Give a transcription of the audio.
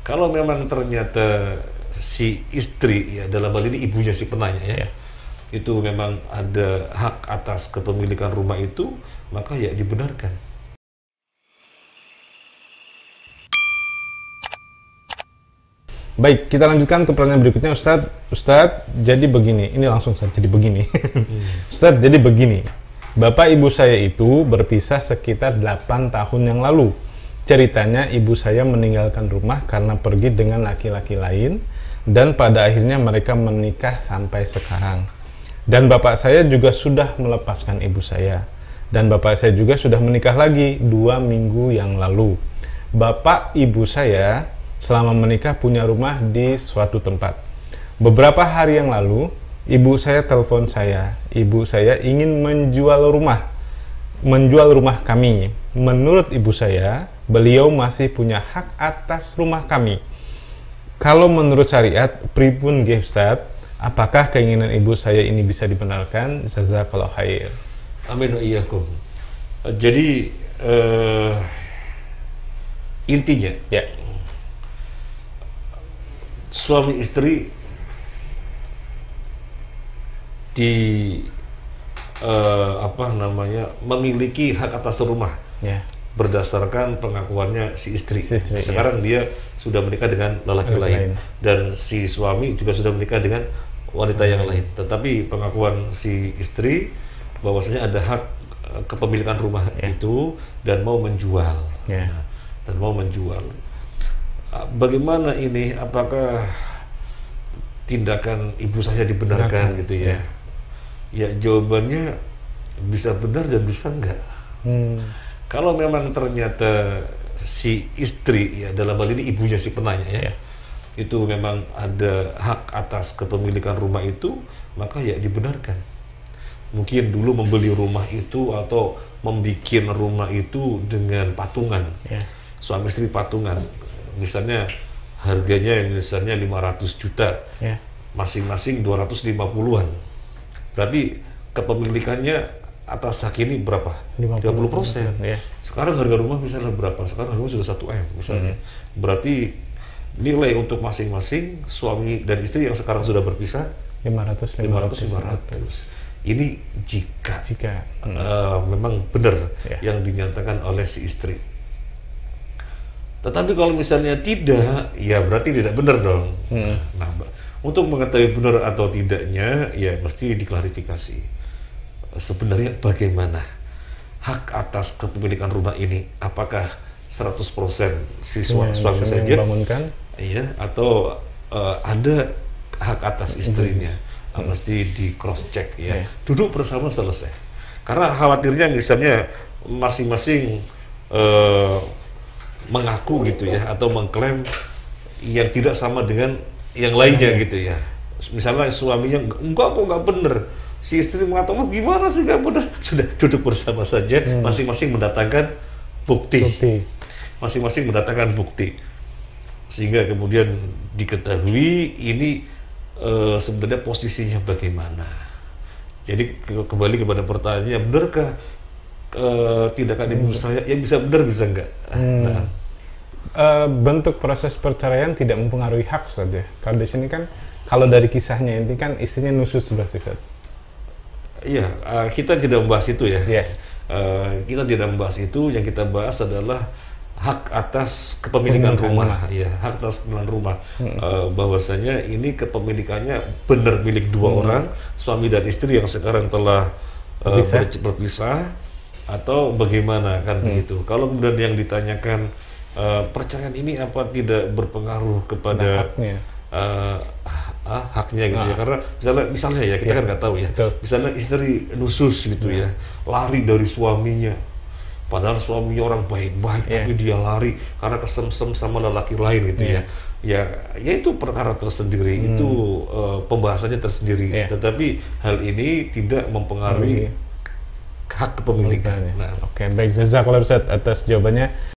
Kalau memang ternyata si istri, ya dalam hal ini ibunya si penanya ya, itu memang ada hak atas kepemilikan rumah itu, maka ya dibenarkan. Baik, kita lanjutkan ke pertanyaan berikutnya, Ustadz. Ustadz, jadi begini, ini langsung saja jadi begini. Ustadz, jadi begini, bapak ibu saya itu berpisah sekitar 8 tahun yang lalu. Ceritanya ibu saya meninggalkan rumah karena pergi dengan laki-laki lain, dan pada akhirnya mereka menikah sampai sekarang. Dan bapak saya juga sudah melepaskan ibu saya. Dan bapak saya juga sudah menikah lagi 2 minggu yang lalu. Bapak ibu saya selama menikah punya rumah di suatu tempat. Beberapa hari yang lalu, ibu saya telepon saya. Ibu saya ingin menjual rumah kami. Menurut ibu saya, beliau masih punya hak atas rumah kami. Kalau menurut syariat, pripun nggih Ustaz? Apakah keinginan ibu saya ini bisa dibenarkan? Jazakallahu khair. Amin wa iyyakum. Jadi intinya, Ya. Suami istri memiliki hak atas rumah, Ya. berdasarkan pengakuannya si istri. Sekarang dia sudah menikah dengan lelaki lain, dan si suami juga sudah menikah dengan wanita yang lain. Tetapi pengakuan si istri bahwasanya ada hak kepemilikan rumah itu dan mau menjual. Dan mau menjual. Bagaimana ini? Apakah tindakan ibu saya dibenarkan gitu ya? Ya jawabannya bisa benar dan bisa enggak. Kalau memang ternyata si istri, ya dalam hal ini ibunya si penanya ya, itu memang ada hak atas kepemilikan rumah itu, maka ya dibenarkan. Mungkin dulu membeli rumah itu atau membikin rumah itu dengan patungan, suami istri patungan. Misalnya harganya misalnya 500 juta, masing-masing 250-an. Berarti kepemilikannya atas hak ini berapa? 50%. Sekarang harga rumah misalnya berapa? Sekarang harga sudah 1M misalnya. Berarti nilai untuk masing-masing suami dan istri yang sekarang sudah berpisah 500. Ini jika memang benar yang dinyatakan oleh si istri. Tetapi kalau misalnya tidak, ya berarti tidak benar dong. Nah, untuk mengetahui benar atau tidaknya, ya mesti diklarifikasi. Sebenarnya bagaimana hak atas kepemilikan rumah ini? Apakah 100% si suami saja, atau ada hak atas istrinya? Mesti di cross check ya. Duduk bersama selesai. Karena khawatirnya misalnya masing-masing mengaku gitu ya, atau mengklaim yang tidak sama dengan yang lainnya gitu ya. Misalnya suaminya enggak kok, enggak bener, si istri mengatakan gimana sih enggak bener. Sudah duduk bersama saja, masing-masing mendatangkan bukti. Masing-masing mendatangkan bukti, sehingga kemudian diketahui ini sebenarnya posisinya bagaimana. Jadi kembali kepada pertanyaannya, benarkah tindakan ibu saya? Ya bisa benar, bisa enggak. Bentuk proses perceraian tidak mempengaruhi hak saja. Kalau di sini kan, kalau dari kisahnya ini kan istrinya nusus berarti. Iya, kita tidak membahas itu ya. Kita tidak membahas itu. Yang kita bahas adalah hak atas kepemilikan rumah. Ya, hak atas kepemilikan rumah. Bahwasanya ini kepemilikannya benar milik dua orang, suami dan istri yang sekarang telah berpisah, atau bagaimana kan begitu. Kalau kemudian yang ditanyakan perceraian ini apa tidak berpengaruh kepada haknya gitu ya, karena misalnya ya kita kan nggak tahu ya, misalnya istri nusus gitu ya, lari dari suaminya, padahal suaminya orang baik-baik, tapi dia lari karena kesemsem sama lelaki lain gitu ya itu perkara tersendiri, itu pembahasannya tersendiri, tetapi hal ini tidak mempengaruhi hak kepemilikan. Oke, baik, jazakallahu Ustaz atas jawabannya.